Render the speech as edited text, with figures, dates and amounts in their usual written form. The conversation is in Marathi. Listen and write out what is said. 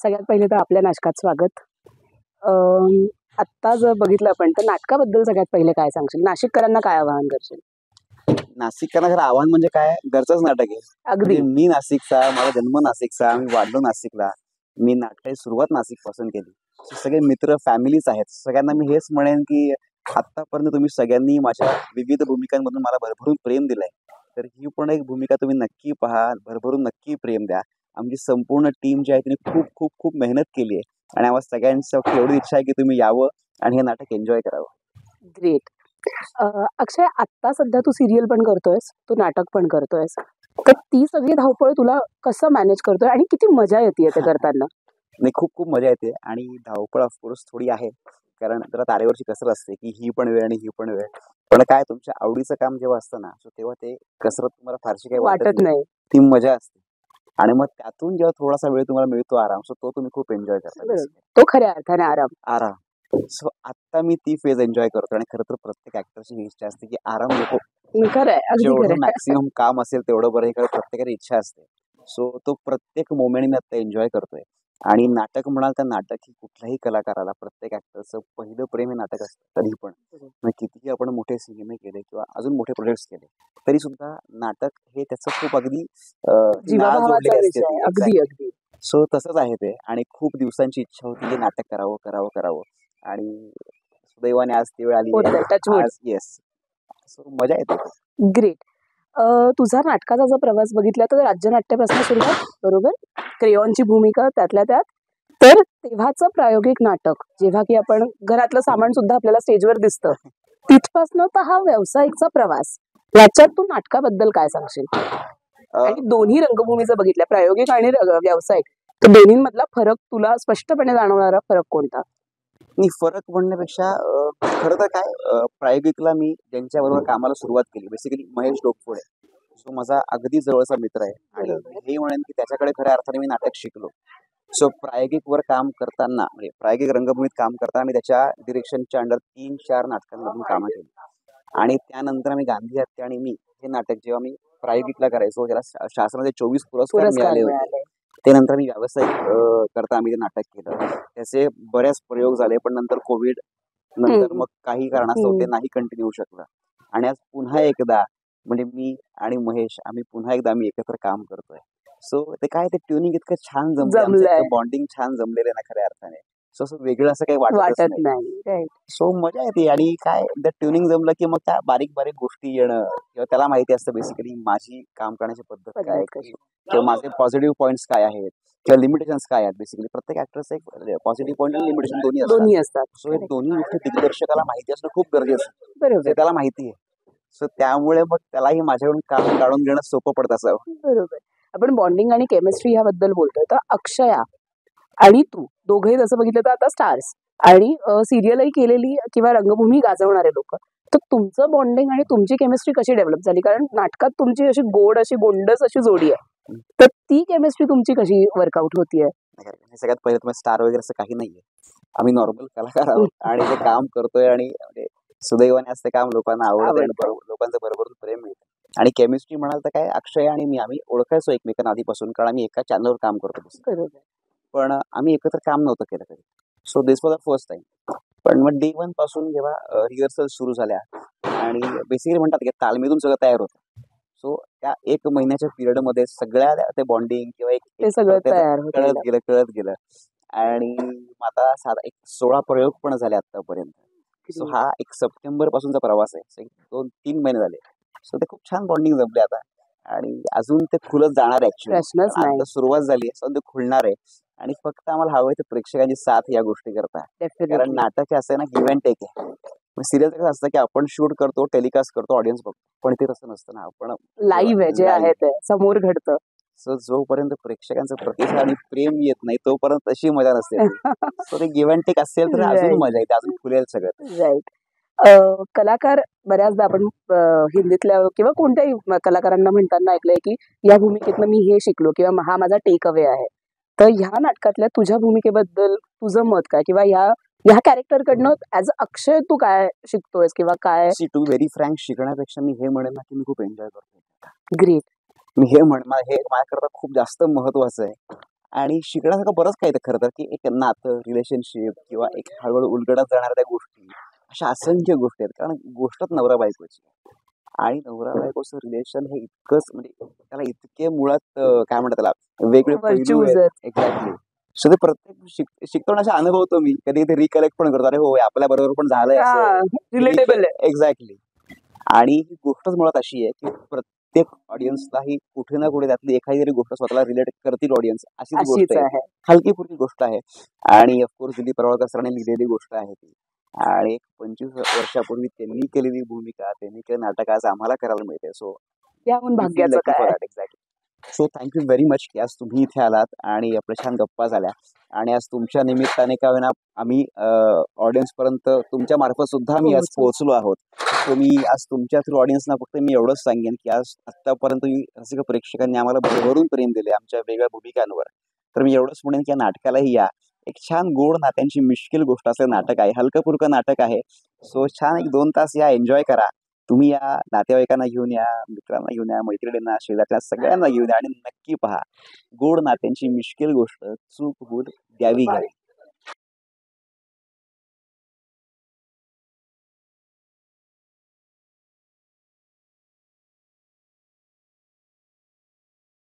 सगळ्यात पहिले तर आपल्या नाटकात स्वागत. आत्ता जर बघितलं आपण तर नाटकाबद्दल सगळ्यात पहिले काय सांगशील? नाशिककरांना काय आवाहन करशील? नाशिककरांना खरं आव्हान म्हणजे काय, घरचंच नाटक आहे. अगदी म्हणजे मी नाशिकचा, माझा जन्म नाशिकचा, मी वाढलो नाशिकला. मी नाटकाची सुरुवात नाशिकपासून केली. सगळे मित्र, फॅमिलीच आहेत. सगळ्यांना मी हेच म्हणेन, की आत्तापर्यंत तुम्ही सगळ्यांनी माझ्या विविध भूमिकांमधून मला भरभरून प्रेम दिलंय. तर ही पण एक भूमिका तुम्ही नक्की पहा, भरभरून नक्की प्रेम द्या. आमची संपूर्ण टीम जी आहे तिने खूप खूप खूप मेहनत केली आहे आणि आम्हाला सगळ्यांची एवढी इच्छा आहे की तुम्ही यावं आणि हे नाटक एन्जॉय करावं. ग्रेट. अक्षय, आत्ता सध्या तू सिरियल पण करतोयस, तू नाटक पण करतोयस. तर ती सगळी धावपळ तुला कसं मॅनेज करतोय आणि किती मजा येते ते करताना? नाही, खूप खूप मजा येते आणि धावपळ ऑफकोर्स थोडी आहे. कारण जरा तारेवरची कसरत असते की ही पण वेळ आणि ही पण वेळ. पण काय तुमच्या आवडीचं काम जेव्हा असतं ना, सो तेव्हा ते कसरत तुम्हाला फारशी काही वाटत वाटत नाही. नाही. ती मजा असते आणि मग त्यातून जेव्हा थोडासा वेळ तुम्हाला मिळतो आराम, सो तो तुम्ही खूप एन्जॉय करता. बरोबर. तो खऱ्या अर्थाने आराम. आराम. सो आता मी ती फेज एन्जॉय करतो आणि खरं तर प्रत्येक ऍक्टरची ही इच्छा असते की आराम नको. खरंय, अगदी जेवढं खरंय. मॅक्सिमम काम असेल तेवढं बरं, हे खरं प्रत्येकाची इच्छा असते. सो तो प्रत्येक मोमेंट मी आता एन्जॉय करतोय. आणि नाटक म्हणाल तर नाटक ही कुठल्याही कलाकाराला, प्रत्येक ऍक्टरचं पहिलं प्रेम हे नाटक असतं कधी पण. मग कितीही आपण मोठे सिनेमे केले किंवा अजून मोठे प्रोजेक्ट्स केले तरी सुद्धा नाटक हे त्याचं खूप अगदी नाळ जोडलेली जीवाभावाचा असते विषय. ती. अगदी एक्झॅक्टली. अगदी. सो तसंच आहे ते आणि खूप दिवसांची इच्छा होती की नाटक करावं करावं करावं आणि सुदैवाने आज ती वेळ आली आहे. होतंय, टचवूड. आज येस. सो मजा येते. ग्रेट. तुझा नाटकाचा जर प्रवास बघितला तर राज्यनाट्यापासून सुरुवात, बरोबर? क्रेयॉनची भूमिका त्यातल्या त्यात. तर तेव्हाचं प्रायोगिक नाटक, जेव्हा की आपण घरातलं सामान सुद्धा आपल्याला स्टेजवर दिसतं, तिथपासनं तर हा व्यावसायिकचा प्रवास, याच्यात तू नाटकाबद्दल काय सांगशील? आणि दोन्ही रंगभूमीचं बघितलं, प्रायोगिक आणि व्यावसायिक, तर दोन्हींमधला फरक तुला स्पष्टपणे जाणवणारा फरक कोणता? नाही, फरक म्हणण्यापेक्षा खरं तर काय, प्रायोगिकला मी ज्यांच्याबरोबर कामाला सुरुवात केली बेसिकली महेश डोकफोडे. सो माझा अगदी जवळचा मित्र आहे आणि मी हे म्हणेन की त्याच्याकडे खऱ्या अर्थाने मी नाटक शिकलो. सो प्रायोगिकवर काम करताना, म्हणजे प्रायोगिक रंगभूमीत काम करताना मी त्याच्या डिरेक्शनच्या अंडर 3-4 नाटकांमधून कामं केली. आणि त्यानंतर आम्ही गांधी हत्या आणि मी हे नाटक जेव्हा मी प्रायोगिकला करायचो, ज्याला शासनाचे 24 पुरस्कार मिळाले होते, ते नंतर मी व्यावसायिक करता आम्ही ते नाटक केलं. त्याचे बऱ्याच प्रयोग झाले, पण नंतर कोविड नंतर मग काही कारणास्तव ते नाही कंटिन्यू होऊ शकलं. आणि आज पुन्हा एकदा म्हणजे मी आणि महेश आम्ही पुन्हा एकदा एकत्र काम करतोय. सो ते काय, ते ट्युनिंग इतकं छान जमलंय, बॉन्डिंग छान जमलेलं आहे ना खऱ्या अर्थाने. सो असं वेगळं असं काही वाटत नाही. सो मजा येते आणि काय एकदा ट्युनिंग जमलं की मग त्या बारीक बारीक गोष्टी येणं किंवा त्याला माहिती असतं बेसिकली माझी काम करण्याची पद्धत काय किंवा माझे पॉझिटिव्ह पॉईंट्स काय आहेत किंवा लिमिटेशन्स काय आहेत. बेसिकली प्रत्येक ऍक्टरचं एक पॉझिटिव्ह पॉईंट आणि लिमिटेशन दोन्ही असतात. सो हे दोन्ही गोष्टी दिग्दर्शकाला माहिती असणं खूप गरजेचं आहे. बरोबर, त्याला माहिती आहे. सो त्यामुळे मग त्यालाही माझ्याकडून काम काढून घेणं सोपं पडत असावं. बरोबर. आपण बॉन्डिंग आणि केमिस्ट्री याबद्दल बोलतोय, तर अक्षया आणि तू दोघंही जसं बघितलं तर आता स्टार्स आणि सिरियलही केलेली किंवा रंगभूमी गाजवणारे लोक, तर तुमचं बॉन्डिंग आणि तुमची केमिस्ट्री कशी डेव्हलप झाली? कारण नाटकात तुमची अशी गोड, अशी गोंडस अशी जोडी आहे, तर ती केमिस्ट्री तुमची कशी वर्कआउट होतीये? सगळ्यात पहिले तुम्ही स्टार वगैरे असं काही नाहीये. आम्ही नॉर्मल कलाकार आहोत आणि ते काम करतोय आणि सुदैवाने असते काम लोकांना आवडतं आणि लोकांचं भरभरून प्रेम मिळतं. आणि केमिस्ट्री म्हणाल तर काय, अक्षय आणि मी आम्ही ओळखायचो एकमेकांना आधीपासून, कारण आम्ही एका चॅनलवर काम करतो. पण आम्ही एकत्र काम नव्हतं केलं कधी. So this was the first time. पण मग डे 1 पासून जेव्हा रिहर्सल सुरू झाल्या आणि बेसिकली म्हणतात की तालमीतून सगळं तयार होतं. सो त्या 1 महिन्याच्या पिरियडमध्ये सगळ्या ते बॉन्डिंग किंवा एक सगळं कळत गेलं आणि आता साधा एक 16 प्रयोग पण झाले आतापर्यंत. सो हा एक सप्टेंबर पासूनचा प्रवास आहे. 2-3 महिने झाले. सो ते खूप छान बॉन्डिंग जमले आता आणि अजून ते खुलत जाणार आहे. ऍक्च्युली आता सुरुवात झाली, असं ते खुलणार आहे आणि फक्त आम्हाला हवं आहे ते प्रेक्षकांची साथ या गोष्टी करता. कारण नाटक हे असं आहे ना, गिव्ह अँड टेक आहे. सिरियल कसं असतं की आपण शूट करतो, टेलिकास्ट करतो, ऑडियन्स बघतो, पण ते तसं नसतं ना. आपण लाईव्ह आहे, जे आहे ते समोर घडतं. सो जोपर्यंत प्रेक्षकांचं प्रतिसाद आणि प्रेम येत नाही तोपर्यंत तशी मजा नसते. सो ते गिव्ह अँड टेक असेल तर अजून मजा येते, अजून खुलेल सगळं. राईट. कलाकार बऱ्याचदा आपण हिंदीतल्या किंवा कोणत्याही कलाकारांना म्हणताना ऐकलंय की या भूमिकेतनं मी हे शिकलो किंवा हा माझा टेक अवे आहे. तर ह्या नाटकातल्या तुझ्या भूमिकेबद्दल तुझं मत काय, किंवा ह्या कॅरेक्टरकडनं ऍज अ अक्षय तू काय शिकतोयस किंवा काय? टू व्हेरी फ्रँक, शिकण्यापेक्षा मी हे म्हणेन ना की मी खूप एन्जॉय करतो. ग्रेट. मी हे माझ्याकरता खूप जास्त महत्वाचं आहे आणि शिकण्यासारखं बरंच काही आहे खरं तर, की एक नातं, रिलेशनशिप किंवा एक हळूहळू उलगडत जाणाऱ्या त्या गोष्टी, अशा असंख्य गोष्टी आहेत. कारण गोष्टच नवरा बायकोची आहे. आणि नवरा बायकोचं रिलेशन हे इतकंच म्हणजे त्याला इतके मुळात काय म्हणतात त्याला वेगळे पैलू व्हर्च्यूज आहेत. आहेत. एक्झॅक्टली. सो ते प्रत्येक शिकतो आणि अशा अनुभवतो मी. कधी कधी रिकलेक्ट पण करतो. अरे हो, आपल्या बरोबर पण झालंय असं. हा, रिलेटेबल आहे. एक्झॅक्टली. आणि ही गोष्टच मुळात अशी आहे की प्रत्येक ऑडियन्सला ही कुठे ना कुठे त्यातली एखादी तरी गोष्ट स्वतःला रिलेट करतील ऑडियन्स, अशीच गोष्ट अशीच आहे. आहे. हलकी फुलकी गोष्ट आहे. आणि ऑफकोर्स दिलीप प्रभावळकर सरांनी लिहिलेली गोष्ट आहे ती. आणि एक 25 वर्षापूर्वी त्यांनी केलेली भूमिका, त्यांनी केलेलं नाटक आज आम्हाला करायला मिळते. सो त्याहून वी फील भाग्याचं लकी फॉर काय. That. Exactly. So thank you very much की आज तुम्ही इथे आलात आणि आपल्या छान गप्पा झाल्या. आणि आज तुमच्या निमित्ताने का होईना आम्ही ऑडियन्स पर्यंत तुमच्या मार्फत सुद्धा आम्ही आज पोहोचू. पोहोचलो आहोत. सो मी आज तुमच्या थ्रू ऑडियन्सना फक्त मी एवढंच सांगेन की आज आतापर्यंत रसिक प्रेक्षकांनी आम्हाला भरभरून प्रेम दिले आमच्या वेगळ्या भूमिकांवर. तर मी एवढंच म्हणेन की या नाटकालाही या. एक छान गोड नात्यांची मिश्किल गोष्ट असं नाटक आहे. हलकं फुलकं नाटक आहे. सो छान एक 2 तास या, एन्जॉय करा. तुम्ही या, नातेवाईकांना घेऊन या, मित्रांना घेऊन या, मैत्रिणींना, शेजारच्या सगळ्यांना घेऊन या आणि नक्की पहा. गोड नात्यांची मिश्किल गोष्ट चूक होऊन द्यावी घ्यावी.